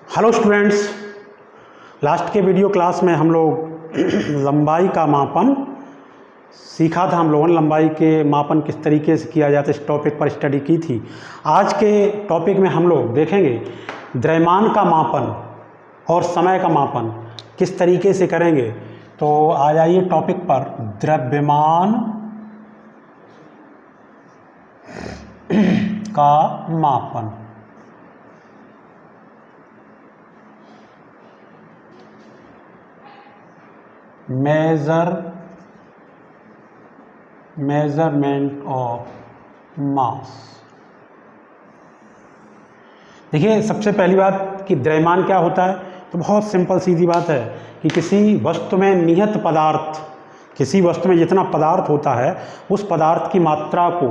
Hello students, last के video class में हम लोग लंबाई का मापन सीखा था। हम लोगों ने लंबाई के मापन किस तरीके से किया जाता है इस टॉपिक पर स्टडी की थी। आज के टॉपिक में हम लोग देखेंगे द्रव्यमान का मापन और समय का मापन किस तरीके से करेंगे। तो आ जाइए टॉपिक पर। द्रव्यमान का मापन। Measurement of mass. देखिए, सबसे पहली बात कि द्रव्यमान क्या होता है, तो बहुत सिंपल सीधी बात है कि किसी वस्तु में निहित पदार्थ, किसी वस्तु में जितना पदार्थ होता है उस पदार्थ की मात्रा को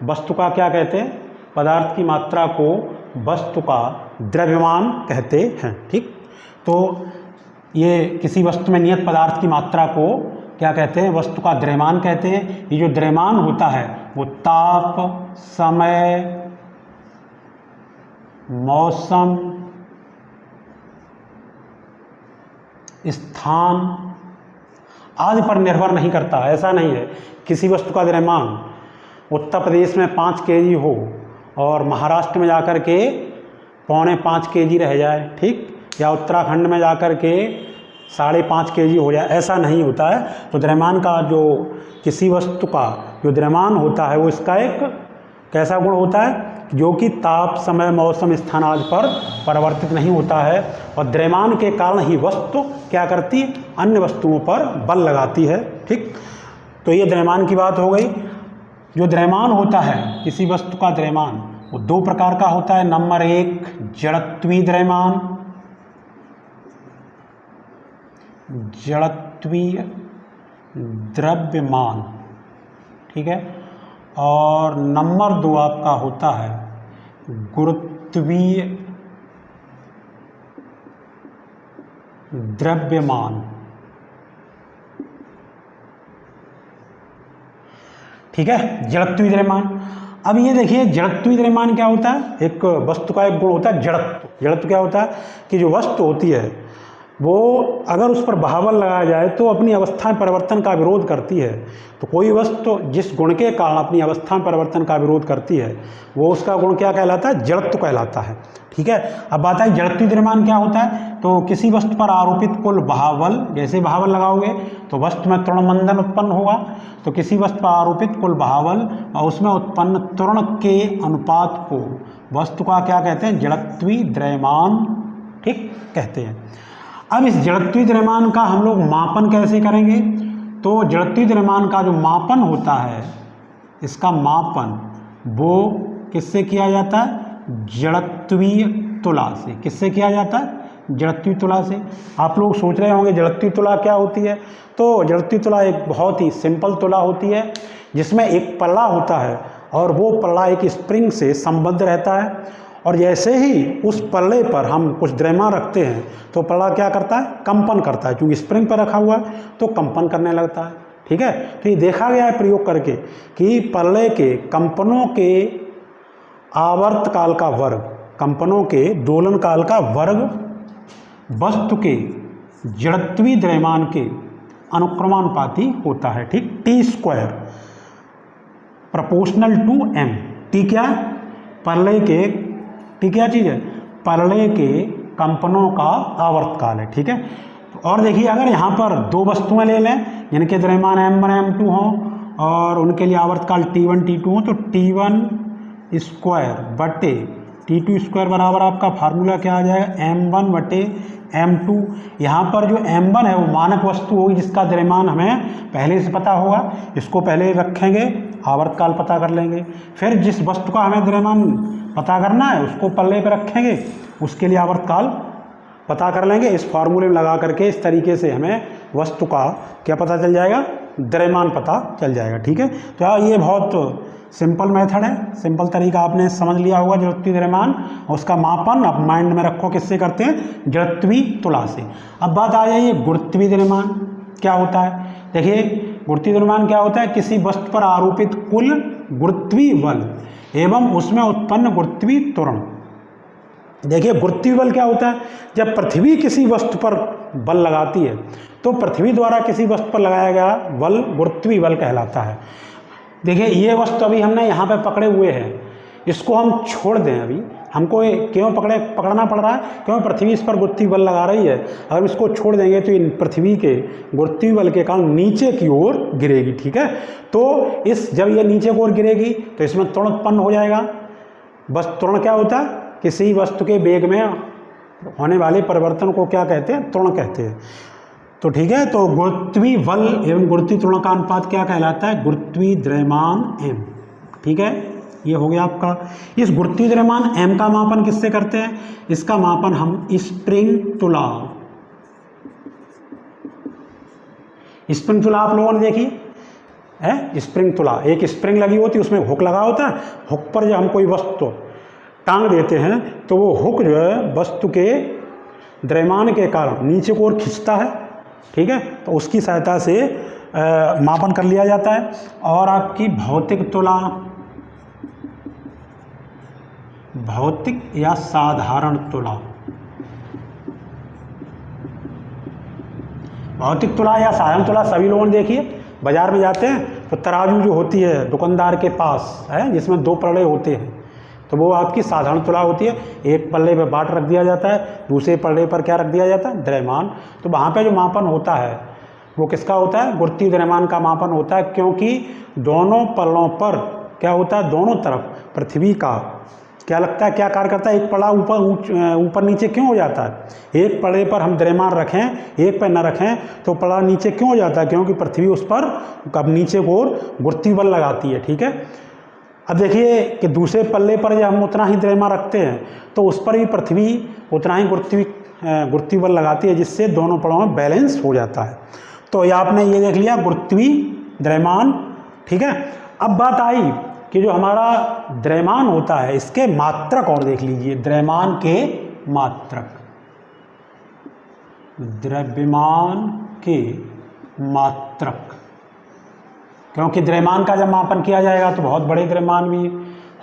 वस्तु का क्या कहते हैं, पदार्थ की मात्रा को वस्तु का द्रव्यमान कहते हैं। ठीक, तो ये किसी वस्तु में नियत पदार्थ की मात्रा को क्या कहते हैं, वस्तु का द्रव्यमान कहते हैं। ये जो द्रव्यमान होता है वो ताप, समय, मौसम, स्थान आदि पर निर्भर नहीं करता। ऐसा नहीं है किसी वस्तु का द्रव्यमान उत्तर प्रदेश में 5 kg हो और महाराष्ट्र में जाकर के 4.25 kg रह जाए, ठीक, या उत्तराखंड में जाकर के 5.5 kg हो जाए, ऐसा नहीं होता है। तो द्रव्यमान का जो किसी वस्तु का जो द्रव्यमान होता है वो इसका एक कैसा गुण होता है जो कि ताप, समय, मौसम, स्थान आदि पर परिवर्तित नहीं होता है। और द्रव्यमान के कारण ही वस्तु क्या करती है, अन्य वस्तुओं पर बल लगाती है। ठीक, तो ये द्रव्यमान की बात हो गई। जो द्रव्यमान होता है किसी वस्तु का द्रव्यमान वो 2 प्रकार का होता है। नंबर 1 जड़त्वीय द्रव्यमान, जड़त्वीय द्रव्यमान, ठीक है। और नंबर 2 आपका होता है गुरुत्वीय द्रव्यमान, ठीक है, जड़त्वीय द्रव्यमान। अब ये देखिए जड़त्वीय द्रव्यमान क्या होता है, एक वस्तु का एक गुण होता है जड़त्व। जड़त्व क्या होता है कि जो वस्तु होती है वो अगर उस पर बहावल लगाया जाए तो अपनी अवस्था में परिवर्तन का विरोध करती है। तो कोई वस्तु जिस गुण के कारण अपनी अवस्था में परिवर्तन का विरोध करती है वो उसका गुण क्या कहलाता है, जड़त्व कहलाता है। ठीक है, अब बात आई जड़त्वीय द्रव्यमान क्या होता है। तो किसी वस्तु पर आरोपित कुल बहावल, जैसे बहावल लगाओगे तो वस्तु में त्वरण मंदन उत्पन्न होगा। तो किसी वस्तु पर आरोपित कुल बहावल और उसमें उत्पन्न त्वरण के अनुपात को वस्तु का क्या कहते हैं, जड़त्वीय द्रव्यमान, ठीक, कहते हैं। अब इस जड़त्वीय द्रव्यमान का हम लोग मापन कैसे करेंगे। तो जड़त्वीय द्रव्यमान का जो मापन होता है, इसका मापन वो किससे किया जाता है, जड़त्वीय तुला से। किससे किया जाता है, जड़त्वीय तुला से। आप लोग सोच रहे होंगे जड़त्वीय तुला क्या होती है। तो जड़त्वीय तुला एक बहुत ही सिंपल तुला होती है जिसमें एक पल्ला होता है और वो पल्ला एक स्प्रिंग से संबद्ध रहता है। और जैसे ही उस पल्ले पर हम कुछ द्रव्यमान रखते हैं तो पल्ला क्या करता है, कंपन करता है। क्योंकि स्प्रिंग पर रखा हुआ है तो कंपन करने लगता है। ठीक है, तो ये देखा गया है प्रयोग करके कि पल्ले के कंपनों के आवर्त काल का वर्ग, कंपनों के दोलन काल का वर्ग वस्तु के जड़त्वीय द्रव्यमान के अनुक्रमानुपाती होता है। ठीक, T² proportional to m। T क्या, पल्ले के, टी क्या चीज़ है, पल्ले के कंपनों का आवर्त काल है। ठीक है, और देखिए अगर यहाँ पर 2 वस्तुएं ले लें जिनके द्रव्यमान m1 m2 हों और उनके लिए आवर्त काल T1 T2 हो, तो T1² बटे T2² बराबर आपका फार्मूला क्या आ जाएगा, m1 बटे m2। यहाँ पर जो m1 है वो मानक वस्तु होगी जिसका द्रव्यमान हमें पहले से पता होगा, इसको पहले रखेंगे, आवर्त काल पता कर लेंगे। फिर जिस वस्तु का हमें द्रव्यमान पता करना है उसको पल्ले पर रखेंगे, उसके लिए आवर्त काल पता कर लेंगे। इस फार्मूले में लगा करके इस तरीके से हमें वस्तु का क्या पता चल जाएगा, द्रव्यमान पता चल जाएगा। ठीक है, तो ये बहुत सिंपल मेथड है, सिंपल तरीका आपने समझ लिया होगा। जड़त्वीय द्रव्यमान उसका मापन आप माइंड में रखो, किससे करते हैं, जड़त्वीय तुला से। अब बात आ जाइए गुरुत्वीय द्रव्यमान क्या होता है। देखिए गुरुत्वीय द्रव्यमान क्या होता है, किसी वस्तु पर आरोपित कुल गुरुत्वीय बल एवं उसमें उत्पन्न गुरुत्वीय त्वरण देखिए गुरुत्वीय बल क्या होता है, जब पृथ्वी किसी वस्तु पर बल लगाती है तो पृथ्वी द्वारा किसी वस्तु पर लगाया गया बल गुरुत्वीय बल कहलाता है। देखिए ये वस्तु अभी हमने यहाँ पे पकड़े हुए हैं, इसको हम छोड़ दें, अभी हमको क्यों पकड़ना पड़ रहा है, क्योंकि पृथ्वी इस पर गुरुत्वीय बल लगा रही है। अगर इसको छोड़ देंगे तो इन पृथ्वी के गुरुत्वीय बल के कारण नीचे की ओर गिरेगी, ठीक है। तो जब ये नीचे की ओर गिरेगी तो इसमें त्वरण उत्पन्न हो जाएगा। बस त्वरण क्या होता है, किसी वस्तु के वेग में होने वाले परिवर्तन को क्या कहते हैं, त्वरण कहते हैं। तो ठीक है, तो गुरुत्वीय बल एवं गुरुत्वीय त्वरण का अनुपात क्या कहलाता है, गुरुत्वीय द्रव्यमान m, ठीक है। ये हो गया आपका। इस गुरुत्वीय द्रव्यमान m का मापन किससे करते हैं, इसका मापन हम स्प्रिंग तुला आप लोगों ने देखी है, स्प्रिंग तुला, एक स्प्रिंग लगी होती है, उसमें हुक लगा होता है, हुक पर जब हम कोई वस्तु टांग देते हैं तो वो हुक जो है वस्तु के द्रव्यमान के कारण नीचे को ओर खींचता है, ठीक है। तो उसकी सहायता से मापन कर लिया जाता है। और आपकी भौतिक तुला, भौतिक या साधारण तुला, भौतिक तुला या साधारण तुला सभी लोगों ने देखी है। बाजार में जाते हैं तो तराजू जो होती है दुकानदार के पास है, जिसमें 2 पल्ले होते हैं, तो वो आपकी साधारण तुला होती है। एक पल्ले पर बाट रख दिया जाता है, दूसरे पल्ले पर क्या रख दिया जाता है, द्रव्यमान। तो वहाँ पे जो मापन होता है वो किसका होता है, गुरुत्वीय द्रव्यमान का मापन होता है, क्योंकि दोनों पल्लों पर क्या होता है, दोनों तरफ पृथ्वी का क्या लगता है, क्या कार्य करता है, एक पल्ला ऊपर नीचे क्यों हो जाता है। एक पल्ले पर हम द्रव्यमान रखें, एक पर न रखें तो पल्ला नीचे क्यों हो जाता है, क्योंकि पृथ्वी उस पर कब नीचे को ओर गुरुत्वीय बल लगाती है, ठीक है। अब देखिए कि दूसरे पल्ले पर जब हम उतना ही द्रव्यमान रखते हैं तो उस पर भी पृथ्वी उतना ही गुरुत्वीय बल लगाती है, जिससे दोनों पलों में बैलेंस हो जाता है। तो ये आपने ये देख लिया गुरुत्वीय द्रव्यमान, ठीक है। अब बात आई कि जो हमारा द्रव्यमान होता है इसके मात्रक और देख लीजिए, द्रव्यमान के मात्रक, द्रव्यमान के मात्रक, क्योंकि द्रव्यमान का जब मापन किया जाएगा तो बहुत बड़े द्रव्यमान भी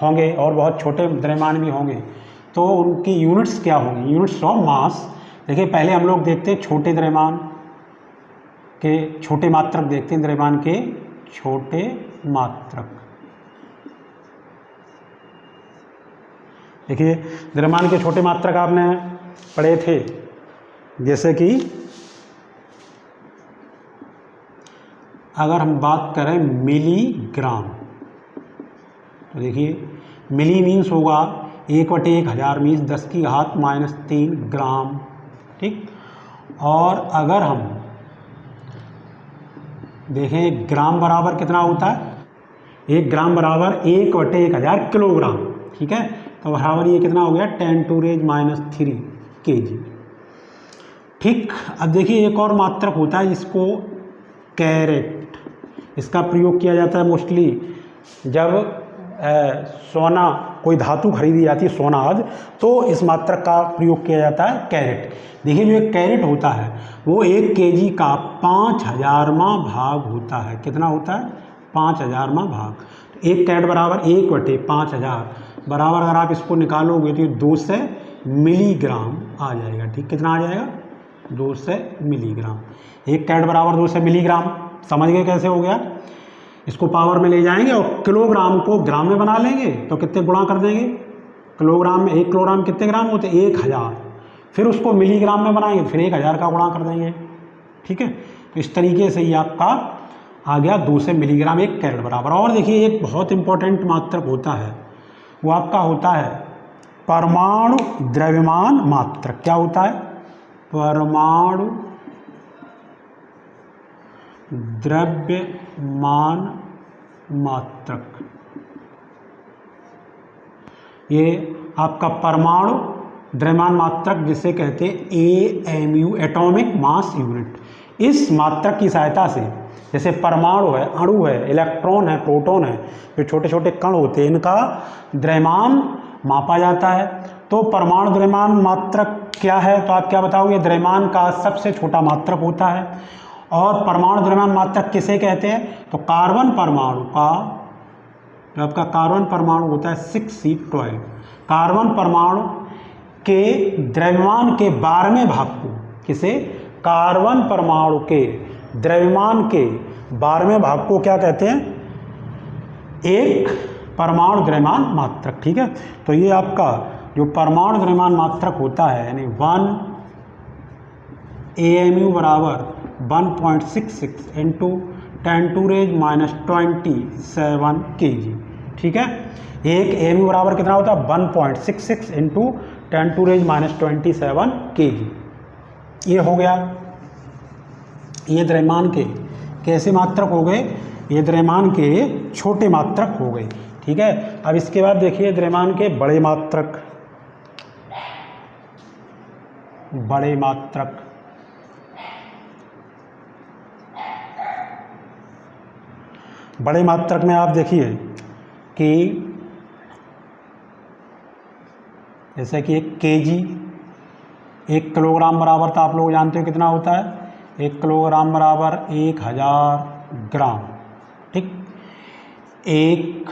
होंगे और बहुत छोटे द्रव्यमान भी होंगे, तो उनकी यूनिट्स क्या होंगी, यूनिट्स ऑफ मास। देखिए पहले हम लोग देखते हैं छोटे द्रव्यमान के छोटे मात्रक, देखते हैं द्रव्यमान के छोटे मात्रक। देखिए द्रव्यमान के छोटे मात्रक आपने पढ़े थे, जैसे कि अगर हम बात करें मिलीग्राम, तो देखिए मिली मीन्स होगा 1/1000 मीन्स 10⁻³ ग्राम, ठीक। और अगर हम देखें ग्राम बराबर कितना होता है, 1 ग्राम बराबर 1/1000 किलोग्राम, ठीक है। तो बराबर ये कितना हो गया 10⁻³ kg, ठीक। अब देखिए एक और मात्रक होता है जिसको कैरेट, इसका प्रयोग किया जाता है मोस्टली जब सोना कोई धातु खरीदी जाती है, सोना आज, तो इस मात्रक का प्रयोग किया जाता है कैरेट। देखिए जो एक कैरेट होता है वो 1 kg का 5000वां भाग होता है। कितना होता है, 5000वां भाग। तो 1 कैरेट बराबर 1/5000 बराबर, अगर आप इसको निकालोगे तो 200 मिलीग्राम आ जाएगा, ठीक। कितना आ जाएगा, 200 मिलीग्राम। 1 कैरेट बराबर 200 मिलीग्राम, समझ गए कैसे हो गया। इसको पावर में ले जाएंगे और किलोग्राम को ग्राम में बना लेंगे तो कितने गुणा कर देंगे, किलोग्राम में 1 किलोग्राम कितने ग्राम होते हैं, 1000। फिर उसको मिलीग्राम में बनाएंगे, फिर 1000 का गुणा कर देंगे, ठीक है। तो इस तरीके से ये आपका आ गया 200 मिलीग्राम 1 कैरेट बराबर। और देखिए एक बहुत इंपॉर्टेंट मात्रक होता है, वो आपका होता है परमाणु द्रव्यमान मात्रक। क्या होता है, परमाणु द्रव्यमान मात्रक। ये आपका परमाणु द्रव्यमान मात्रक जिसे कहते हैं AMU, एटॉमिक मास यूनिट। इस मात्रक की सहायता से जैसे परमाणु है, अणु है, इलेक्ट्रॉन है, प्रोटॉन है, जो छोटे छोटे कण होते हैं, इनका द्रव्यमान मापा जाता है। तो परमाणु द्रव्यमान मात्रक क्या है, तो आप क्या बताओगे, द्रव्यमान का सबसे छोटा मात्रक होता है। और परमाणु द्रव्यमान मात्रक किसे कहते हैं, तो कार्बन परमाणु का, जो आपका कार्बन परमाणु होता है 6C12, कार्बन परमाणु के द्रव्यमान के 12वें भाग को, किसे, कार्बन परमाणु के द्रव्यमान के 12वें भाग को क्या कहते हैं, एक परमाणु द्रव्यमान मात्रक। ठीक है, तो ये आपका जो परमाणु द्रव्यमान मात्रक होता है यानी 1 AMU बराबर 1.66 इंटू 10⁻⁻27 kg। ठीक है, एक AMU बराबर कितना होता है, 1.66 इंटू 10⁻⁻27 kg। ये हो गया, ये द्रव्यमान के कैसे मात्रक हो गए, ये द्रव्यमान के छोटे मात्रक हो गए। ठीक है, अब इसके बाद देखिए द्रव्यमान के बड़े मात्रक। बड़े मात्रक, बड़े मात्रक में आप देखिए कि जैसे कि 1 kg, 1 किलोग्राम बराबर तो आप लोग जानते हो कितना होता है, 1 किलोग्राम बराबर 1000 ग्राम। ठीक, एक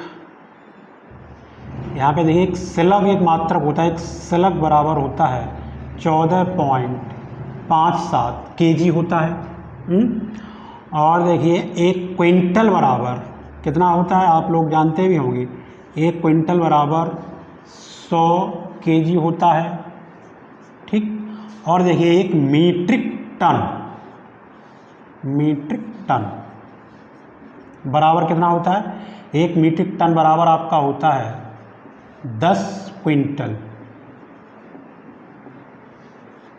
यहाँ पे देखिए एक स्लग एक मात्रक होता है, एक स्लग बराबर होता है 14.57 kg होता है। और देखिए 1 क्विंटल बराबर कितना होता है, आप लोग जानते भी होंगे, 1 क्विंटल बराबर 100 kg होता है। ठीक, और देखिए 1 मीट्रिक टन, मीट्रिक टन बराबर कितना होता है, 1 मीट्रिक टन बराबर आपका होता है 10 क्विंटल।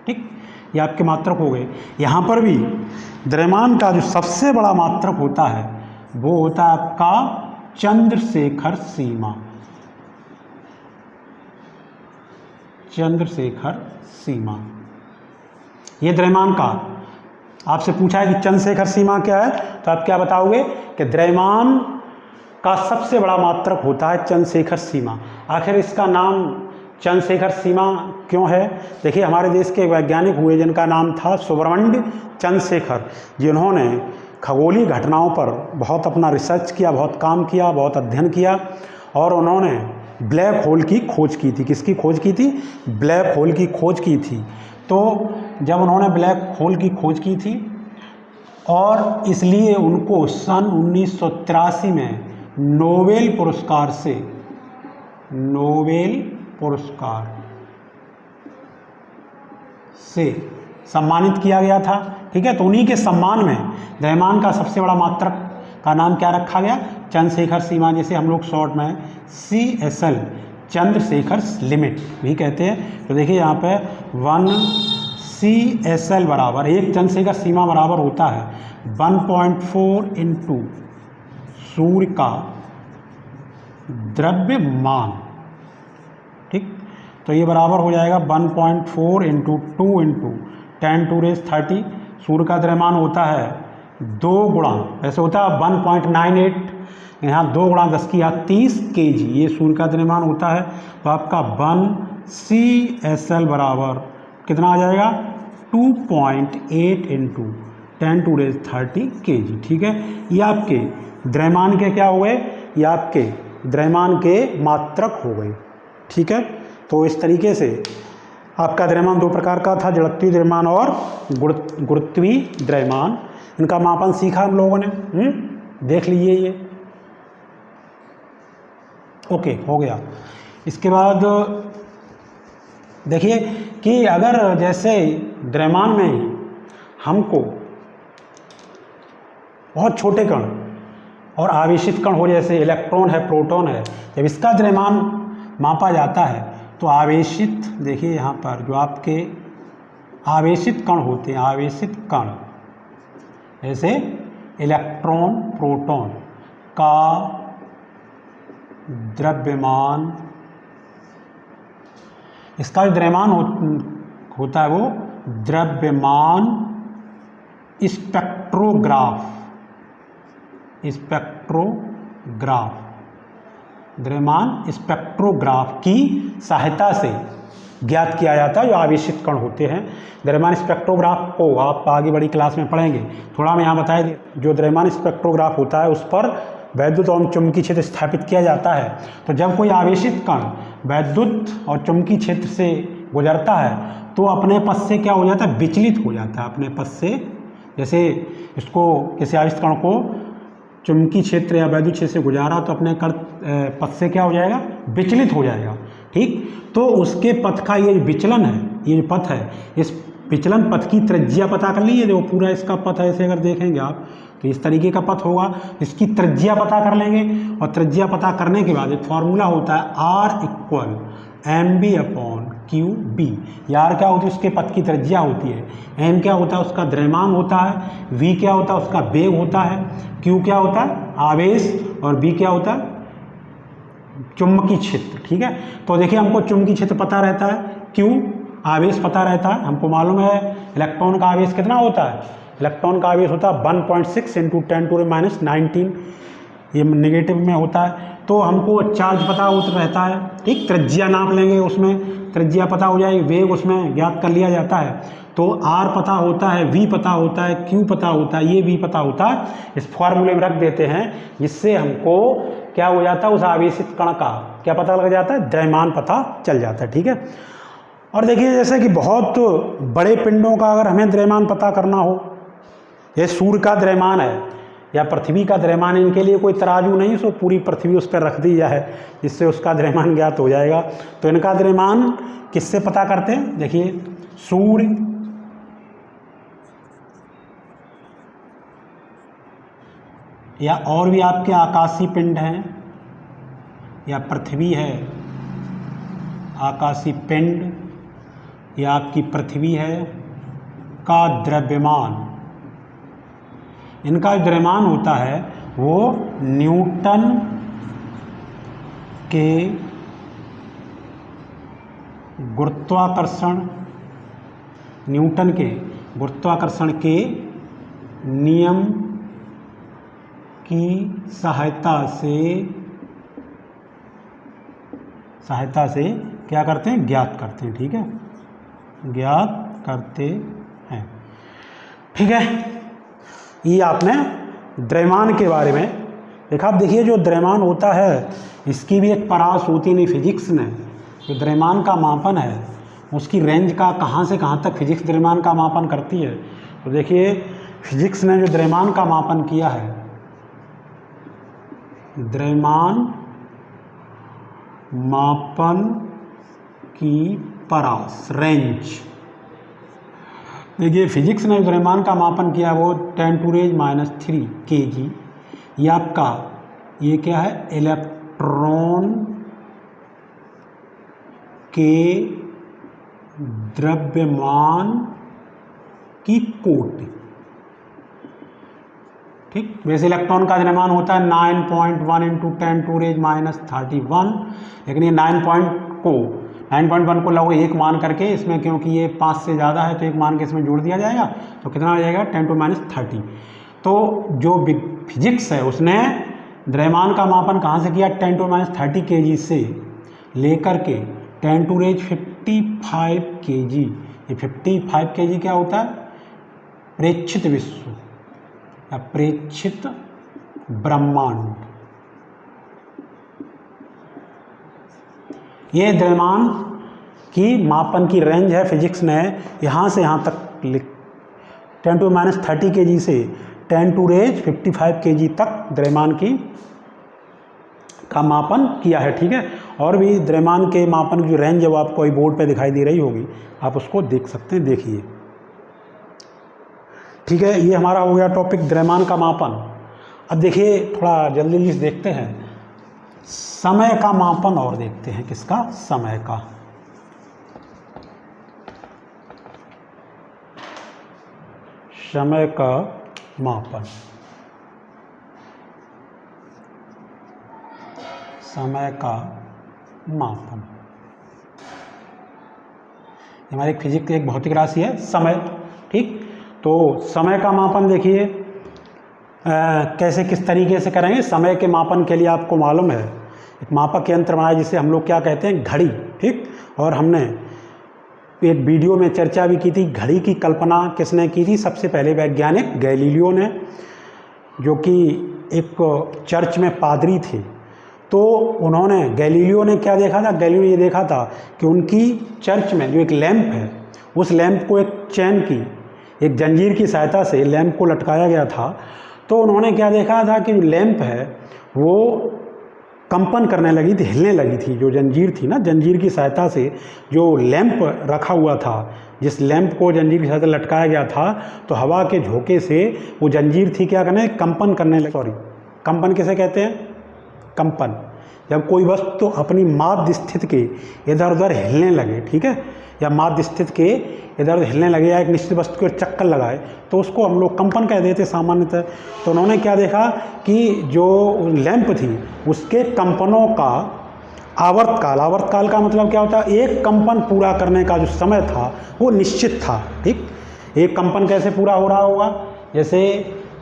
ठीक, ये आपके मात्रक हो गए। यहाँ पर भी द्रव्यमान का जो सबसे बड़ा मात्रक होता है वो होता है आपका चंद्रशेखर सीमा। चंद्रशेखर सीमा, ये द्रव्यमान का आपसे पूछा है कि चंद्रशेखर सीमा क्या है, तो आप क्या बताओगे कि द्रव्यमान का सबसे बड़ा मात्रक होता है चंद्रशेखर सीमा। आखिर इसका नाम चंद्रशेखर सीमा क्यों है, देखिए हमारे देश के वैज्ञानिक हुए जिनका नाम था सुब्रमण्य चंद्रशेखर, जिन्होंने खगोलीय घटनाओं पर बहुत अपना रिसर्च किया, बहुत काम किया, बहुत अध्ययन किया, और उन्होंने ब्लैक होल की खोज की थी। किसकी खोज की थी, ब्लैक होल की खोज की थी। तो जब उन्होंने ब्लैक होल की खोज की थी और इसलिए उनको सन 1983 में नोबेल पुरस्कार से, नोबेल पुरस्कार से सम्मानित किया गया था। ठीक है, तो उन्हीं के सम्मान में द्रव्यमान का सबसे बड़ा मात्रक का नाम क्या रखा गया, चंद्रशेखर सीमा, जिसे हम लोग शॉर्ट में CSL, चंद्रशेखर लिमिट भी कहते हैं। तो देखिए यहाँ पे 1 CSL बराबर, एक चंद्रशेखर सीमा बराबर होता है 1.4 इंटू सूर्य का द्रव्यमान। ठीक, तो ये बराबर हो जाएगा 1.4 इंटू 2 इंटू 10⁻30। सूर्य का द्रव्यमान होता है 2 गुणा, ऐसे होता है 1.98, यहाँ 2 गुणा 10⁻30 kg, ये सूर्य का द्रव्यमान होता है। तो आपका 1 CSL बराबर कितना आ जाएगा, 2.8 इंटू 10⁻30 kg। ठीक है, ये आपके द्रव्यमान के क्या हो गए, ये आपके द्रव्यमान के मात्रक हो गए। ठीक है, तो इस तरीके से आपका द्रव्यमान 2 प्रकार का था, जड़त्वीय द्रव्यमान और गुरुत्वीय द्रव्यमान। इनका मापन सीखा हम लोगों ने, देख लीजिए ये। ओके, हो गया। इसके बाद देखिए कि अगर जैसे द्रव्यमान में हमको बहुत छोटे कण और आवेशित कण हो, जैसे इलेक्ट्रॉन है, प्रोटॉन है, जब इसका द्रव्यमान मापा जाता है तो आवेशित, देखिए यहाँ पर जो आपके आवेशित कण होते हैं, आवेशित कण जैसे इलेक्ट्रॉन, प्रोटॉन का द्रव्यमान, इसका जो द्रव्यमान होता है वो द्रव्यमान स्पेक्ट्रोग्राफ, स्पेक्ट्रोग्राफ, द्रव्यमान स्पेक्ट्रोग्राफ की सहायता से ज्ञात किया जाता है जो आवेशित कण होते हैं। द्रव्यमान स्पेक्ट्रोग्राफ को आप आगे बड़ी क्लास में पढ़ेंगे। थोड़ा मैं यहाँ बता दें, जो द्रव्यमान स्पेक्ट्रोग्राफ होता है उस पर वैद्युत और चुंबकीय क्षेत्र स्थापित किया जाता है। तो जब कोई आवेशित कण वैद्युत और चुंबकीय क्षेत्र से गुजरता है तो अपने पथ से क्या हो जाता है, विचलित हो जाता है अपने पथ से। जैसे इसको किसी आवेशित कण को चुंबकीय क्षेत्र या वैद्युत क्षेत्र से गुजारा तो अपने पथ से क्या हो जाएगा, विचलित हो जाएगा। ठीक, तो उसके पथ का ये विचलन है, ये जो पथ है, इस विचलन पथ की त्रिज्या पता कर लीजिए। जो पूरा इसका पथ है, ऐसे अगर देखेंगे आप तो इस तरीके का पथ होगा, इसकी त्रिज्या पता कर लेंगे और त्रिज्या पता करने के बाद एक फॉर्मूला होता है R इक्वल mb/qb। यार क्या होती है, उसके पथ की त्रिज्या होती है, m क्या होता है उसका द्रव्यमान होता है, v क्या होता है उसका वेग होता है, q क्या होता है आवेश और b क्या होता है चुंबकीय क्षेत्र। ठीक है, तो देखिए हमको चुंबकीय क्षेत्र पता रहता है, q आवेश पता रहता है, हमको मालूम है इलेक्ट्रॉन का आवेश कितना होता है, इलेक्ट्रॉन का आवेश होता है 1.6 × 10⁻⁹, ये नेगेटिव में होता है। तो हमको चार्ज पता रहता है। ठीक, त्रिज्या नाप लेंगे, उसमें त्रिज्या पता हो जाएगी, वेग उसमें ज्ञात कर लिया जाता है। तो R पता होता है, V पता होता है, Q पता होता है, ये V पता होता है, इस फॉर्मूले में रख देते हैं, जिससे हमको क्या हो जाता है, उस आवेशित कण का क्या पता लग जाता है, द्रव्यमान पता चल जाता है। ठीक है, और देखिए जैसे कि बहुत बड़े पिंडों का अगर हमें द्रव्यमान पता करना हो, ये सूर्य का द्रव्यमान है या पृथ्वी का द्रव्यमान, इनके लिए कोई तराजू नहीं, सो पूरी पृथ्वी उस पर रख दी जाए, जिससे उसका द्रव्यमान ज्ञात हो जाएगा। तो इनका द्रव्यमान किससे पता करते हैं, देखिए सूर्य, या और भी आपके आकाशीय पिंड हैं, या पृथ्वी है, आकाशीय पिंड या आपकी पृथ्वी है का द्रव्यमान, इनका द्रव्यमान होता है वो न्यूटन के गुरुत्वाकर्षण, न्यूटन के गुरुत्वाकर्षण के नियम की सहायता से क्या करते हैं, ज्ञात करते हैं। ठीक है, ज्ञात करते हैं। ठीक है, ये आपने द्रव्यमान के बारे में देखा। आप देखिए जो द्रव्यमान होता है इसकी भी एक परास होती नहीं, फिजिक्स ने जो द्रव्यमान का मापन है उसकी रेंज का कहाँ से कहाँ तक फिजिक्स द्रव्यमान का मापन करती है। तो देखिए फिजिक्स ने जो द्रव्यमान का मापन किया है, द्रव्यमान मापन की परास रेंज, देखिए फिजिक्स ने द्रव्यमान का मापन किया वो 10⁻³ kg। ये आपका ये क्या है, इलेक्ट्रॉन के द्रव्यमान की कोटि। ठीक, वैसे इलेक्ट्रॉन का द्रव्यमान होता है 9.1 × 10⁻31, लेकिन ये 9.1 को लगभग 1 मान करके इसमें, क्योंकि ये 5 से ज़्यादा है तो 1 मान के इसमें जोड़ दिया जाएगा, तो कितना आ जाएगा 10⁻30। तो जो फिजिक्स है उसने द्रव्यमान का मापन कहाँ से किया, 10⁻30 kg से लेकर के 10⁻55 kg। ये 55 kg क्या होता है, प्रेक्षित विश्व या प्रेक्षित ब्रह्मांड। ये द्रव्यमान की मापन की रेंज है, फिजिक्स ने यहाँ से यहाँ तक 10⁻30 kg से 10⁻55 kg तक द्रव्यमान की का मापन किया है। ठीक है, और भी द्रव्यमान के मापन की रेंज है वो आपको वही बोर्ड पे दिखाई दे रही होगी, आप उसको देख सकते हैं, देखिए। ठीक है, ये हमारा हो गया टॉपिक द्रव्यमान का मापन। अब देखिए थोड़ा जल्दी जल्दी से देखते हैं समय का मापन, और देखते हैं किसका, समय का। समय का मापन, समय का मापन हमारी फिजिक्स की एक भौतिक राशि है समय। ठीक, तो समय का मापन देखिए कैसे किस तरीके से करेंगे। समय के मापन के लिए आपको मालूम है एक मापक यंत्र बनाया जिसे हम लोग क्या कहते हैं, घड़ी। ठीक, और हमने एक वीडियो में चर्चा भी की थी, घड़ी की कल्पना किसने की थी, सबसे पहले वैज्ञानिक गैलीलियो ने, जो कि एक चर्च में पादरी थे। तो उन्होंने गैलीलियो ने क्या देखा था, गैलीलियो ये देखा था कि उनकी चर्च में जो एक लैंप है, उस लैंप को एक चैन की, एक जंजीर की सहायता से लैंप को लटकाया गया था। तो उन्होंने क्या देखा था कि जो लैंप है वो कंपन करने लगी थी, हिलने लगी थी। जो जंजीर थी ना, जंजीर की सहायता से जो लैंप रखा हुआ था, जिस लैंप को जंजीर की सहायता से लटकाया गया था, तो हवा के झोंके से वो जंजीर थी क्या करने, कंपन करने लगी। सॉरी, कंपन किसे कहते हैं, कंपन, जब कोई वस्तु अपनी माध्य स्थिति के इधर उधर हिलने लगे, ठीक है, या माध्य स्थिति के इधर उधर हिलने लगे या एक निश्चित वस्तु के चक्कर लगाए, तो उसको हम लोग कंपन कह देते सामान्यतः। तो उन्होंने क्या देखा कि जो लैंप थी उसके कंपनों का आवर्तकाल, आवर्तकाल का मतलब क्या होता है, एक कंपन पूरा करने का जो समय था वो निश्चित था। ठीक, एक कंपन कैसे पूरा हो रहा होगा, जैसे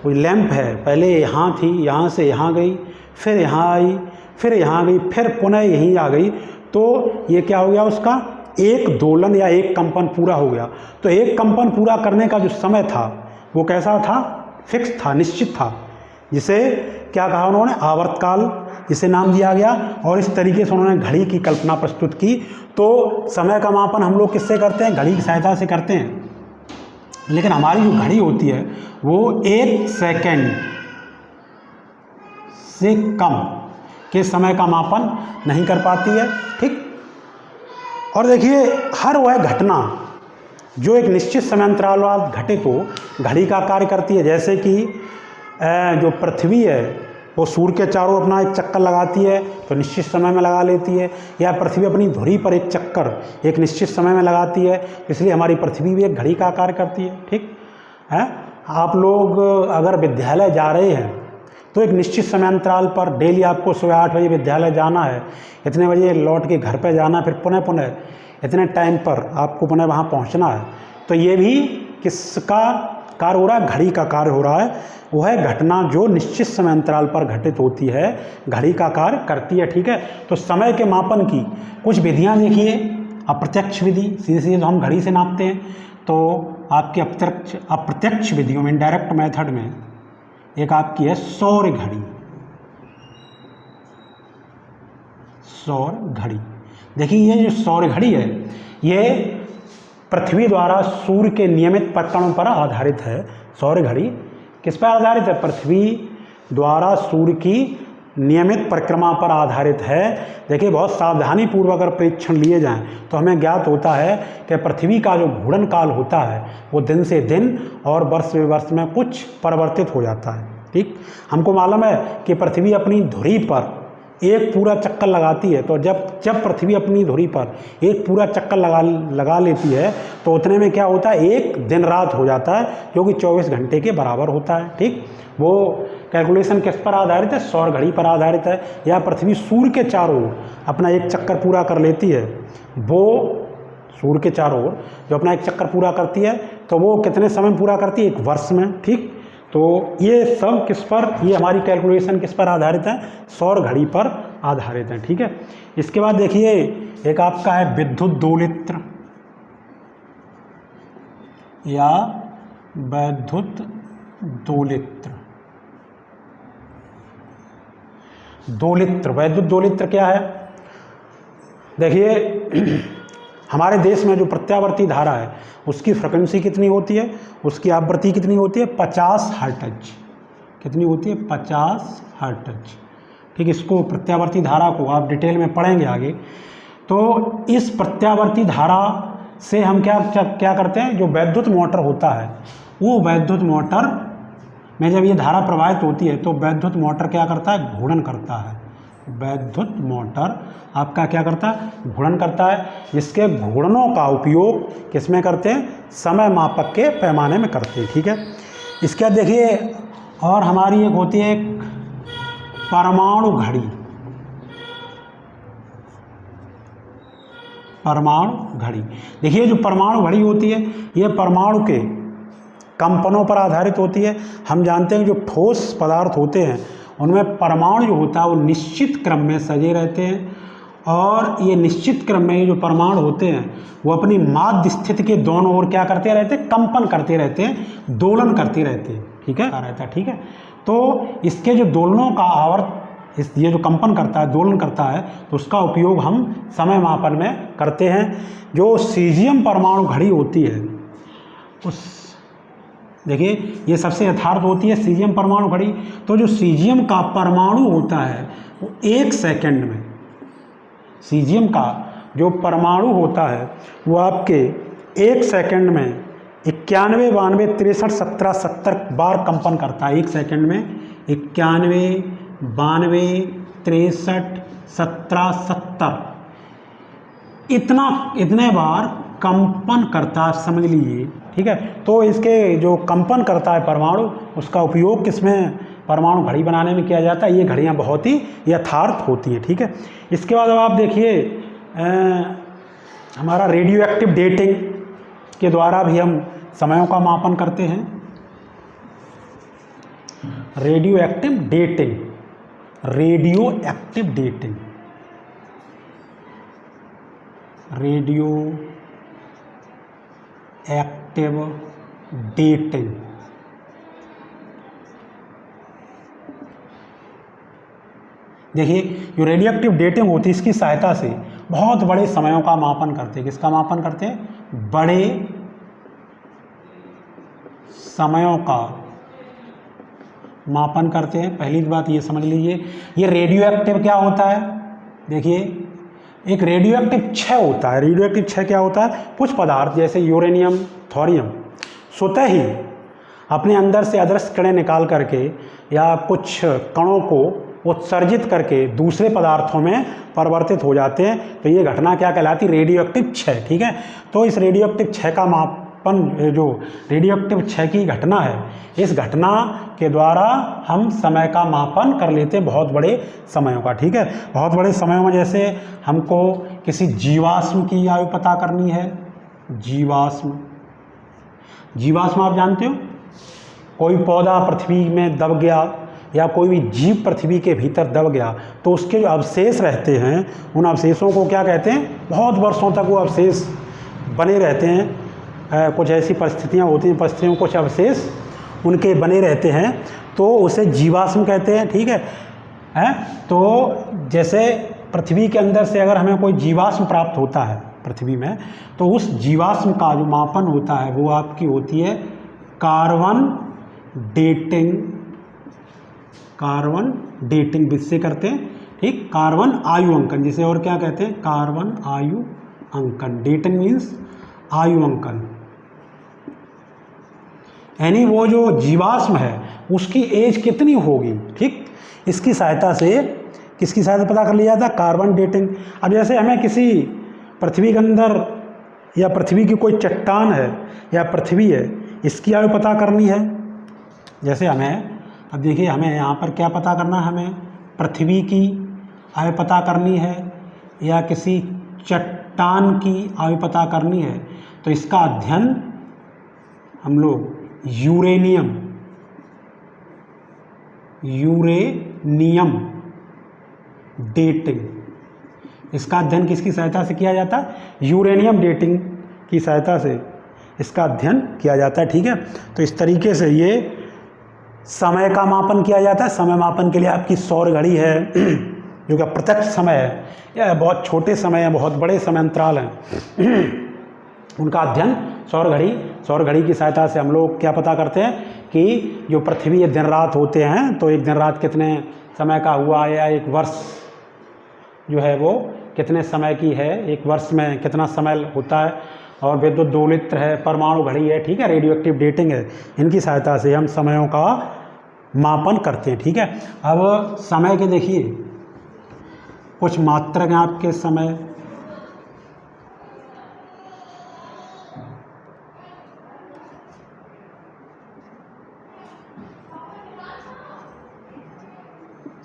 कोई लैंप है, पहले यहाँ थी, यहाँ से यहाँ गई, फिर यहाँ आई, फिर यहाँ गई, फिर पुनः यहीं आ गई, तो ये क्या हो गया, उसका एक दोलन या एक कंपन पूरा हो गया। तो एक कंपन पूरा करने का जो समय था वो कैसा था, फिक्स था, निश्चित था, जिसे क्या कहा उन्होंने, आवर्तकाल, जिसे नाम दिया गया। और इस तरीके से उन्होंने घड़ी की कल्पना प्रस्तुत की। तो समय का मापन हम लोग किससे करते हैं, घड़ी की सहायता से करते हैं, लेकिन हमारी जो घड़ी होती है वो 1 सेकंड से कम के समय का मापन नहीं कर पाती है। ठीक, और देखिए हर वह घटना जो एक निश्चित समय अंतराल बाद घटित हो, घड़ी का कार्य करती है। जैसे कि जो पृथ्वी है वो सूर्य के चारों अपना एक चक्कर लगाती है तो निश्चित समय में लगा लेती है, या पृथ्वी अपनी धुरी पर एक चक्कर एक निश्चित समय में लगाती है, इसलिए हमारी पृथ्वी भी एक घड़ी का कार्य करती है। ठीक है, आप लोग अगर विद्यालय जा रहे हैं तो एक निश्चित समय अंतराल पर डेली आपको सुबह 8 बजे विद्यालय जाना है, इतने बजे लौट के घर पर जाना, फिर पुनः पुनः इतने टाइम पर आपको पुनः वहाँ पहुँचना है। तो ये भी किसका कार्य हो रहा है, घड़ी का कार्य हो रहा है। वह घटना जो निश्चित समय अंतराल पर घटित होती है घड़ी का कार्य करती है। ठीक है, तो समय के मापन की कुछ विधियाँ देखिए। अप्रत्यक्ष विधि, सीधे सीधे हम घड़ी से नापते हैं, तो आपके अप्रत्यक्ष विधियों में, इनडायरेक्ट मेथड में एक आपकी है सौर घड़ी। सौर घड़ी, देखिए ये जो सौर घड़ी है ये पृथ्वी द्वारा सूर्य के नियमित परिक्रमा पर आधारित है। सौर घड़ी किस पर आधारित है, पृथ्वी द्वारा सूर्य की नियमित परिक्रमा पर आधारित है। देखिए बहुत सावधानी पूर्वक अगर परीक्षण लिए जाएं तो हमें ज्ञात होता है कि पृथ्वी का जो घूर्णन काल होता है वो दिन से दिन और वर्ष से वर्ष में कुछ परिवर्तित हो जाता है। ठीक, हमको मालूम है कि पृथ्वी अपनी धुरी पर एक पूरा चक्कर लगाती है, तो जब पृथ्वी अपनी धुरी पर एक पूरा चक्कर लगा लेती है तो उतने में क्या होता है, एक दिन रात हो जाता है, जो कि 24 घंटे के बराबर होता है। ठीक, वो कैलकुलेशन किस पर आधारित है, सौर घड़ी पर आधारित है। या पृथ्वी सूर्य के चारों ओर अपना एक चक्कर पूरा कर लेती है, वो सूर्य के चारों ओर जो अपना एक चक्कर पूरा करती है तो वो कितने समय में पूरा करती है, 1 वर्ष में। ठीक, तो ये सब किस पर, ये हमारी कैलकुलेशन किस पर आधारित है, सौर घड़ी पर आधारित है। ठीक है, इसके बाद देखिए एक आपका है विद्युत दोलित्र या वैद्युत दोलित्र। दोलित्र, वैद्युत दोलित्र क्या है, देखिए हमारे देश में जो प्रत्यावर्ती धारा है उसकी फ्रिक्वेंसी कितनी होती है, उसकी आवृत्ति कितनी होती है, 50 हर्ट्ज। कितनी होती है, 50 हर्ट्ज। ठीक, इसको प्रत्यावर्ती धारा को आप डिटेल में पढ़ेंगे आगे। तो इस प्रत्यावर्ती धारा से हम क्या करते हैं, जो वैद्युत मोटर होता है वो वैद्युत मोटर में जब ये धारा प्रवाहित होती है तो वैद्युत मोटर क्या करता है, घूर्णन करता है। वैद्युत मोटर आपका क्या करता है, घूर्णन करता है, जिसके घूर्णनों का उपयोग किसमें करते हैं, समय मापक के पैमाने में करते हैं। ठीक है, इसके बाद देखिए और हमारी एक होती है एक परमाणु घड़ी। परमाणु घड़ी, देखिए जो परमाणु घड़ी होती है ये परमाणु के कंपनों पर आधारित होती है। हम जानते हैं जो ठोस पदार्थ होते हैं उनमें परमाणु जो होता है वो निश्चित क्रम में सजे रहते हैं, और ये निश्चित क्रम में ये जो परमाणु होते हैं वो अपनी माध्य स्थिति के दोनों ओर क्या करते रहते हैं, कंपन करते रहते हैं, दोलन करते रहते हैं। ठीक है, रहता है। ठीक है, तो इसके जो दोलनों का ये जो कंपन करता है, दोलन करता है, तो उसका उपयोग हम समय मापन में करते हैं। जो सीजियम परमाणु घड़ी होती है उस, देखिए ये सबसे यथार्थ होती है सीजियम परमाणु घड़ी। तो जो सीजियम का परमाणु होता है वो 1 सेकंड में, सीजियम का जो परमाणु होता है वो आपके 1 सेकंड में 91, 92, 63, 17, 70 बार कंपन करता है। 1 सेकंड में 91, 92, 63, 17, 70 इतने बार कंपन करता है, समझ लीजिए, ठीक है। तो इसके जो कंपन करता है परमाणु, उसका उपयोग किसमें, परमाणु घड़ी बनाने में किया जाता है। ये घड़ियाँ बहुत ही यथार्थ होती हैं, ठीक है। इसके बाद अब आप देखिए हमारा रेडियो एक्टिव डेटिंग के द्वारा भी हम समयों का मापन करते हैं। Radio active dating, radio active dating, radio active dating. देखिए जो रेडियो एक्टिव डेटिंग होती है, इसकी सहायता से बहुत बड़े समयों का मापन करते हैं। किसका मापन करते हैं, बड़े समयों का मापन करते हैं। पहली बात ये समझ लीजिए, ये रेडियो एक्टिव क्या होता है। देखिए एक रेडियो एक्टिव क्षय होता है। रेडियो एक्टिव क्षय क्या होता है, कुछ पदार्थ जैसे यूरेनियम, थोरियम स्वतः ही अपने अंदर से अदृश्य कणें निकाल करके या कुछ कणों को उत्सर्जित करके दूसरे पदार्थों में परिवर्तित हो जाते हैं। तो ये घटना क्या कहलाती, रेडियो एक्टिव क्षय, ठीक है। तो इस रेडियो एक्टिव क्षय का मापन, जो रेडियो एक्टिव क्षय की घटना है, इस घटना के द्वारा हम समय का मापन कर लेते हैं, बहुत बड़े समयों का, ठीक है। बहुत बड़े समयों में जैसे हमको किसी जीवाश्म की आयु पता करनी है। जीवाश्म, जीवाश्म आप जानते हो, कोई पौधा पृथ्वी में दब गया या कोई भी जीव पृथ्वी के भीतर दब गया तो उसके जो अवशेष रहते हैं, उन अवशेषों को क्या कहते हैं, बहुत वर्षों तक वो अवशेष बने रहते हैं। कुछ ऐसी परिस्थितियाँ होती हैं, परिस्थितियों कुछ अवशेष उनके बने रहते हैं, तो उसे जीवाश्म कहते हैं, ठीक है। तो जैसे पृथ्वी के अंदर से अगर हमें कोई जीवाश्म प्राप्त होता है पृथ्वी में, तो उस जीवाश्म का जो मापन होता है वो आपकी होती है कार्बन डेटिंग। कार्बन डेटिंग किससे करते हैं, ठीक, कार्बन आयु अंकन, जिसे और क्या कहते हैं, कार्बन आयु अंकन। डेटिंग मीन्स आयु अंकन, यानी वो जो जीवाश्म है उसकी एज कितनी होगी, ठीक। इसकी सहायता से, किसकी सहायता पता कर लिया जाता है, कार्बन डेटिंग। अब जैसे हमें किसी पृथ्वी के अंदर या पृथ्वी की कोई चट्टान है या पृथ्वी है, इसकी आयु पता करनी है। जैसे हमें, अब देखिए हमें यहाँ पर क्या पता करना है, हमें पृथ्वी की आयु पता करनी है या किसी चट्टान की आयु पता करनी है, तो इसका अध्ययन हम लोग यूरेनियम डेटिंग, इसका अध्ययन किसकी सहायता से किया जाता है, यूरेनियम डेटिंग की सहायता से इसका अध्ययन किया जाता है, ठीक है। तो इस तरीके से ये समय का मापन किया जाता है। समय मापन के लिए आपकी सौर घड़ी है जो कि प्रत्यक्ष समय है, या बहुत छोटे समय हैं, बहुत बड़े समय अंतराल हैं, उनका अध्ययन सौर घड़ी की सहायता से हम लोग क्या पता करते हैं कि जो पृथ्वी दिन रात होते हैं, तो एक दिन रात कितने समय का हुआ, या एक वर्ष जो है वो कितने समय की है, एक वर्ष में कितना समय होता है, और विद्युत दोलित्र है, परमाणु घड़ी है, ठीक है, रेडियो एक्टिव डेटिंग है। इनकी सहायता से हम समयों का मापन करते हैं, ठीक है। अब समय के देखिए कुछ मात्रक हैं आपके समय,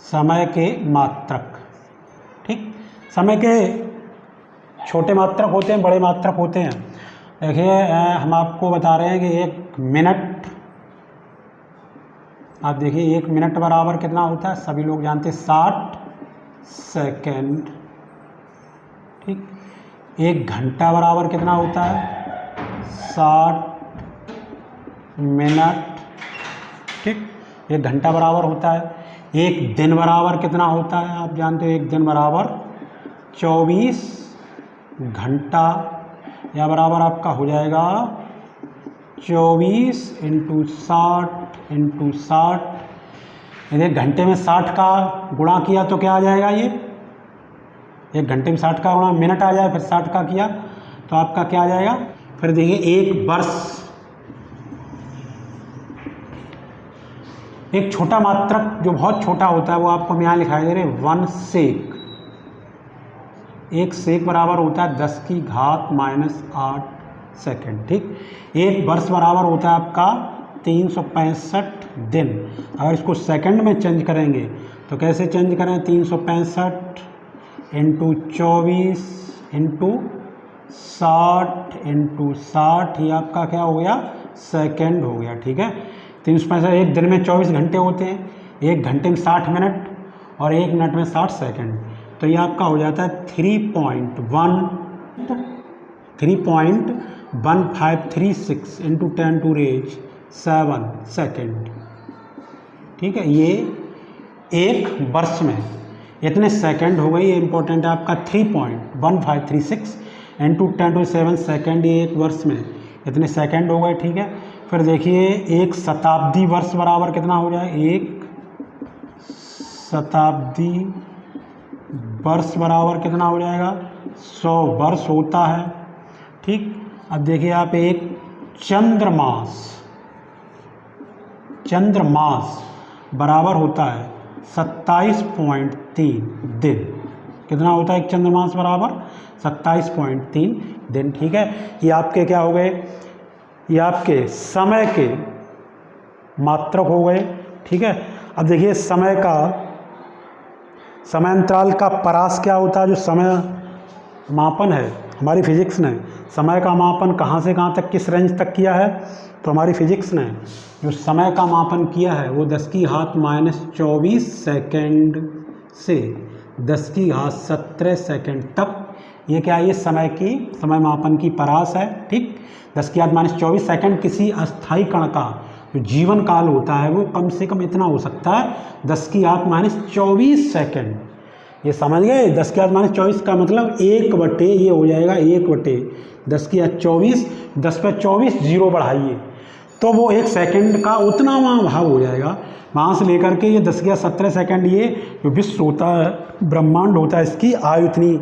समय के मात्रक, ठीक। समय के छोटे मात्रक होते हैं, बड़े मात्रक होते हैं। देखिए हम आपको बता रहे हैं कि 1 मिनट, आप देखिए 1 मिनट बराबर कितना होता है, सभी लोग जानते हैं 60 सेकेंड, ठीक। 1 घंटा बराबर कितना होता है, 60 मिनट, ठीक। 1 घंटा बराबर होता है एक दिन बराबर कितना होता है आप जानते हो, एक दिन बराबर 24 घंटा, या बराबर आपका हो जाएगा 24 × 60 यदि घंटे में 60 का गुणा किया तो क्या आ जाएगा, ये एक घंटे में 60 का गुणा मिनट आ जाए, फिर 60 का किया तो आपका क्या आ जाएगा। फिर देखिए एक वर्ष, एक छोटा मात्रक जो बहुत छोटा होता है वो आपको यहाँ लिखाई दे रहे 1 सेक। एक सेक बराबर होता है 10⁻⁸ सेकंड, ठीक। एक वर्ष बराबर होता है आपका 365 दिन। अगर इसको सेकंड में चेंज करेंगे तो कैसे चेंज करें, 365 × 24 × 60 ये आपका क्या हो गया, सेकंड हो गया, ठीक है। 365 एक दिन में 24 घंटे होते हैं, एक घंटे में 60 मिनट और एक मिनट में 60 सेकंड, तो ये आपका हो जाता है 3.1536 × 10⁻⁷ सेकंड, ठीक है। ये एक वर्ष में इतने सेकंड हो गई, ये इंपॉर्टेंट है आपका 3.1536 × 10⁻⁷ सेकंड, ये एक वर्ष में इतने सेकंड हो गए, ठीक है। फिर देखिए एक शताब्दी वर्ष बराबर कितना हो जाए, एक शताब्दी वर्ष बराबर कितना हो जाएगा, 100 वर्ष होता है, ठीक। अब देखिए आप एक चंद्रमास बराबर होता है 27.3 दिन। कितना होता है एक चंद्रमास बराबर 27.3 दिन, ठीक है। ये आपके क्या हो गए, ये आपके समय के मात्रक हो गए, ठीक है। अब देखिए समय अंतराल का परास क्या होता है, जो समय मापन है हमारी फिजिक्स ने समय का मापन कहाँ से कहाँ तक किस रेंज तक किया है, तो हमारी फिजिक्स ने जो समय का मापन किया है वो 10⁻⁻24 सेकंड से 10⁻17 सेकंड तक, ये क्या है, ये समय मापन की परास है, ठीक। 10⁻⁻24 सेकंड किसी अस्थायी कण का जो जीवन काल होता है वो कम से कम इतना हो सकता है 10⁻⁻24 सेकंड। ये समझ गए, 10⁻⁻24 का मतलब 1/, ये हो जाएगा 1/10⁻24, 10 पे 24 जीरो बढ़ाइए तो वो एक सेकंड का उतना वहाँ भाग हो जाएगा। वहाँ से लेकर के ये 10⁻17 सेकंड, ये जो विश्व होता है, ब्रह्मांड होता है, इसकी आयु इतनी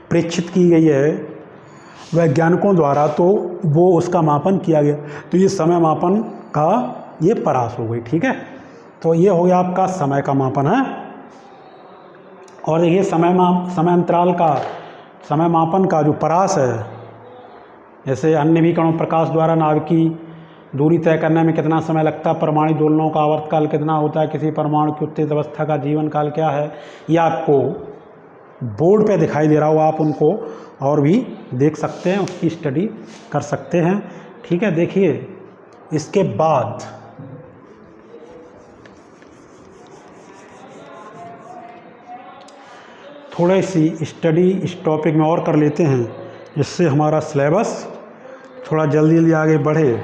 प्रेक्षित की गई है वैज्ञानिकों द्वारा, तो वो उसका मापन किया गया, तो ये समय मापन का ये परास हो गई, ठीक है। तो ये हो गया आपका समय का मापन है। और देखिए समय अंतराल का समय मापन का जो परास है, जैसे अन्य भी कणों प्रकाश द्वारा नाभिक की दूरी तय करने में कितना समय लगता है, परमाणु दोलनों का आवर्तकाल कितना होता है, किसी परमाणु की उत्तेजित अवस्था का जीवन काल क्या है, ये आपको बोर्ड पे दिखाई दे रहा हो, आप उनको और भी देख सकते हैं, उसकी स्टडी कर सकते हैं, ठीक है। देखिए इसके बाद थोड़ी सी स्टडी इस टॉपिक में और कर लेते हैं, जिससे हमारा सिलेबस थोड़ा जल्दी जल्दी आगे बढ़े।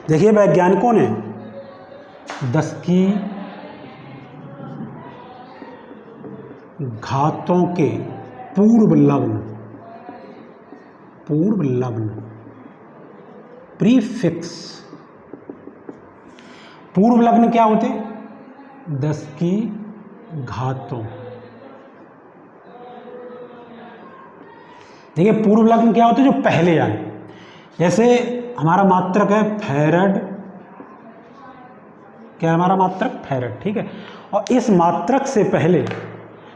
देखिए वैज्ञानिकों ने 10 की घातों के पूर्व लग्न प्रीफिक्स, पूर्व लग्न क्या होते, 10 की घातों। देखिए पूर्व लग्न क्या होते हैं, जो पहले आए, जैसे हमारा मात्रक है फैरड, क्या है हमारा मात्रक, फैरड, ठीक है। और इस मात्रक से पहले जो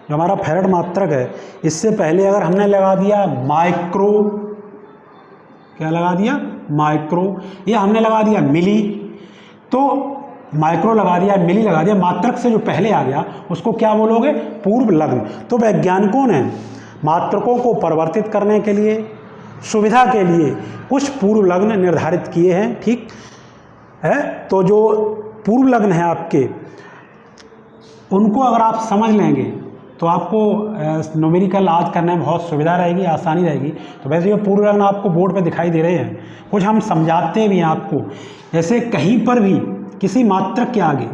हमारा फैरड मात्रक है, इससे पहले अगर हमने लगा दिया माइक्रो, क्या लगा दिया, माइक्रो, या हमने लगा दिया मिली, तो माइक्रो लगा दिया, मिली लगा दिया, मात्रक से जो पहले आ गया उसको क्या बोलोगे, पूर्व लग्न। तो वैज्ञानिकों ने मात्रकों को परिवर्तित करने के लिए, सुविधा के लिए कुछ पूर्व लग्न निर्धारित किए हैं, ठीक है। तो जो पूर्व लग्न है आपके, उनको अगर आप समझ लेंगे तो आपको न्यूमेरिकल याद करने में बहुत सुविधा रहेगी, आसानी रहेगी। तो वैसे ये पूर्ण लग्न आपको बोर्ड पे दिखाई दे रहे हैं, कुछ हम समझाते भी हैं आपको। जैसे कहीं पर भी किसी मात्रक के आगे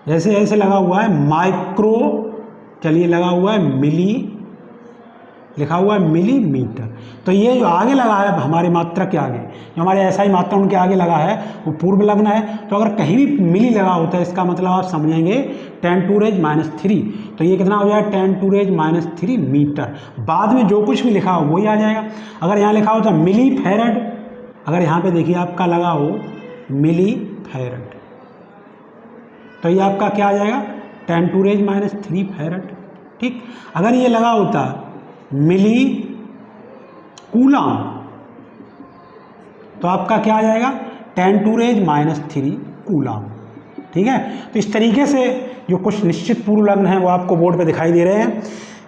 जैसे ऐसे लगा हुआ है माइक्रो, चलिए लगा हुआ है मिली, लिखा हुआ है मिलीमीटर, तो ये जो आगे लगा है हमारी मात्रा के आगे, जो हमारे SI मात्रा उनके आगे लगा है वो पूर्व लग्न है। तो अगर कहीं भी मिली लगा होता है इसका मतलब आप समझेंगे 10⁻³ तो ये कितना हो जाएगा 10⁻³ मीटर। बाद में जो कुछ भी लिखा हो वही आ जाएगा। अगर यहाँ लिखा होता मिली फैरड, अगर यहाँ पे देखिए आपका लगा हो मिली फैरड, तो ये आपका क्या आ जाएगा 10⁻³ फैरड। ठीक, अगर ये लगा होता मिली कूलम तो आपका क्या आ जाएगा 10⁻³ कूलम। ठीक है, तो इस तरीके से जो कुछ निश्चित पूर्व लग्न हैं वो आपको बोर्ड पे दिखाई दे रहे हैं,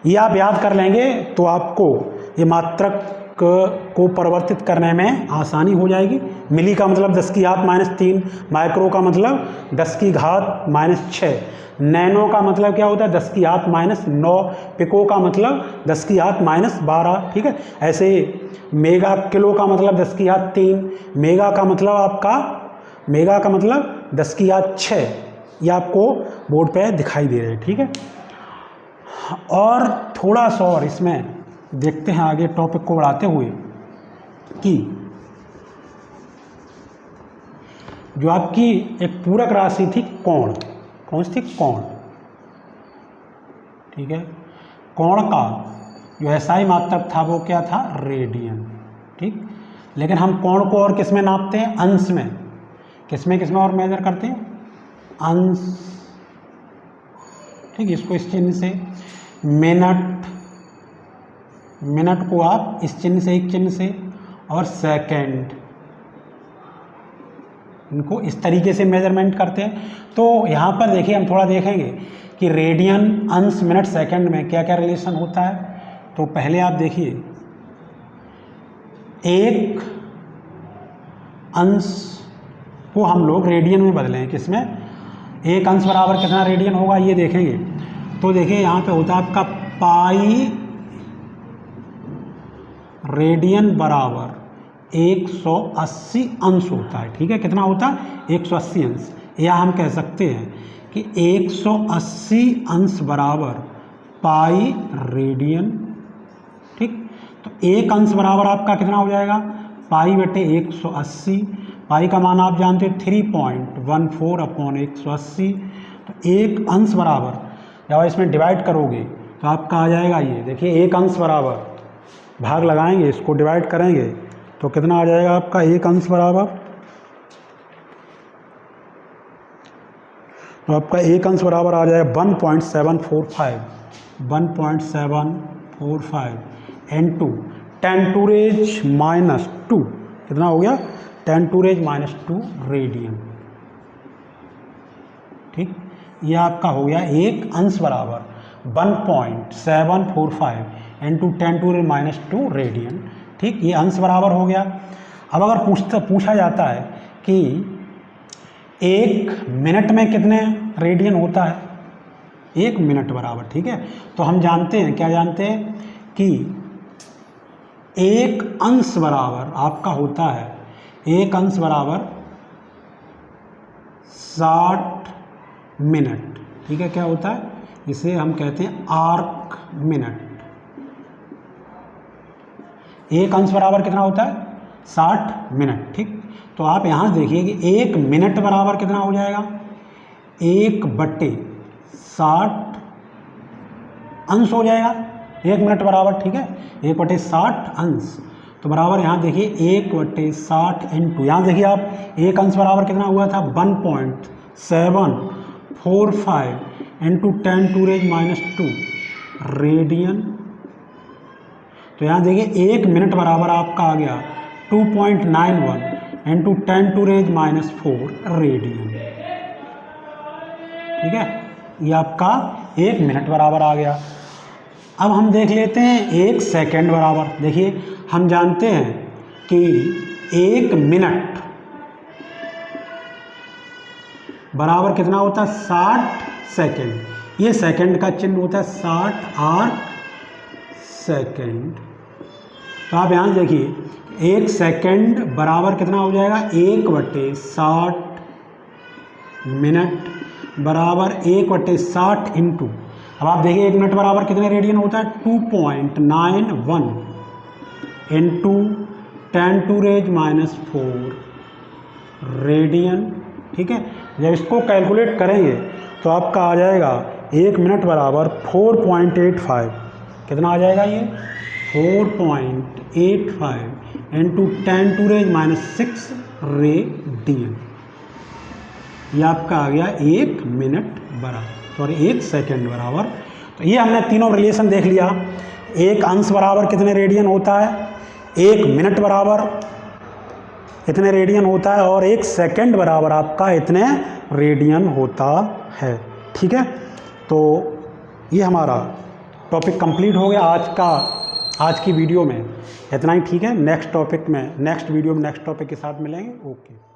ये आप याद कर लेंगे तो आपको ये मात्रक को परिवर्तित करने में आसानी हो जाएगी। मिली का मतलब 10⁻³ माइक्रो का मतलब 10⁻⁻6, नैनो का मतलब क्या होता है 10⁻⁹, पिको का मतलब 10⁻12। ठीक है, ऐसे मेगा किलो का मतलब 10⁻3, मेगा का मतलब आपका 10⁻6, ये आपको बोर्ड पे दिखाई दे रहे हैं। ठीक है, और थोड़ा सा और इसमें देखते हैं आगे टॉपिक को बढ़ाते हुए कि जो आपकी एक पूरक राशि थी कोण, कौन सी थी कोण। ठीक है, कोण का जो SI मात्रक था वो क्या था रेडियन। ठीक, लेकिन हम कोण को और किस में नापते हैं अंश में, किस में और मेजर करते हैं अंश। ठीक, इसको इस चिन्ह से मिनट को आप इस चिन्ह से, एक चिन्ह से, और सेकंड इनको इस तरीके से मेजरमेंट करते हैं। तो यहाँ पर देखिए हम थोड़ा देखेंगे कि रेडियन, अंश, मिनट, सेकंड में क्या क्या रिलेशन होता है। तो पहले आप देखिए एक अंश को हम लोग रेडियन में बदलें, किसमें, एक अंश बराबर कितना रेडियन होगा ये देखेंगे। तो देखिए यहाँ पे होता है आपका पाई रेडियन बराबर 180 अंश होता है। ठीक है, कितना होता है 180 अंश, या हम कह सकते हैं कि 180 अंश बराबर पाई रेडियन। ठीक, तो एक अंश बराबर आपका कितना हो जाएगा पाई बटे 180, पाई का मान आप जानते हो 3.14/180। तो एक अंश बराबर जब इसमें डिवाइड करोगे तो आपका आ जाएगा ये देखिए, एक अंश बराबर भाग लगाएंगे, इसको डिवाइड करेंगे तो कितना आ जाएगा आपका एक अंश बराबर, तो आपका एक अंश बराबर आ जाएगा 1.745 इंटू 10⁻², कितना हो गया 10⁻² रेडियन। ठीक, ये आपका हो गया एक अंश बराबर 1.745 इंटू 10⁻² रेडियन। ठीक, ये अंश बराबर हो गया। अब अगर पूछा जाता है कि एक मिनट में कितने रेडियन होता है, एक मिनट बराबर, ठीक है, तो हम जानते हैं, क्या जानते हैं कि एक अंश बराबर आपका होता है, एक अंश बराबर 60 मिनट। ठीक है, क्या होता है, इसे हम कहते हैं आर्क मिनट। एक अंश बराबर कितना होता है 60 मिनट। ठीक, तो आप यहाँ से देखिए कि एक मिनट बराबर कितना हो जाएगा 1/60 अंश हो जाएगा, एक मिनट बराबर। ठीक है, 1/60 अंश, तो बराबर यहाँ देखिए 1/60 इंटू, यहाँ देखिए आप एक अंश बराबर कितना हुआ था 1.745 इंटू 10⁻² रेडियन। तो यहाँ देखिए एक मिनट बराबर आपका आ गया 2.91 इंटू 10⁻⁴ रेडियन। ठीक है, ये आपका एक मिनट बराबर आ गया। अब हम देख लेते हैं एक सेकंड बराबर। देखिए हम जानते हैं कि एक मिनट बराबर कितना होता है 60 सेकंड, ये सेकंड का चिन्ह होता है 60 आर्क सेकंड। तो आप यहाँ देखिए 1 सेकंड बराबर कितना हो जाएगा 1/60 मिनट बराबर 1/60 इंटू, अब आप देखिए 1 मिनट बराबर कितने रेडियन होता है 2.91 इंटू 10⁻⁻⁴ रेडियन। ठीक है, जब इसको कैलकुलेट करेंगे तो आपका आ जाएगा 1 मिनट बराबर 4.85, कितना आ जाएगा ये 4.85 इंटू 10⁻⁻⁶ रेडियन। ये आपका आ गया 1 मिनट बराबर, सॉरी 1 सेकेंड बराबर। तो ये हमने तीनों रिलेशन देख लिया। 1 अंश बराबर कितने रेडियन होता है, 1 मिनट बराबर इतने रेडियन होता है, और 1 सेकेंड बराबर आपका इतने रेडियन होता है। ठीक है, तो ये हमारा टॉपिक कंप्लीट हो गया आज की वीडियो में इतना ही। ठीक है, नेक्स्ट वीडियो में नेक्स्ट टॉपिक के साथ मिलेंगे। ओके।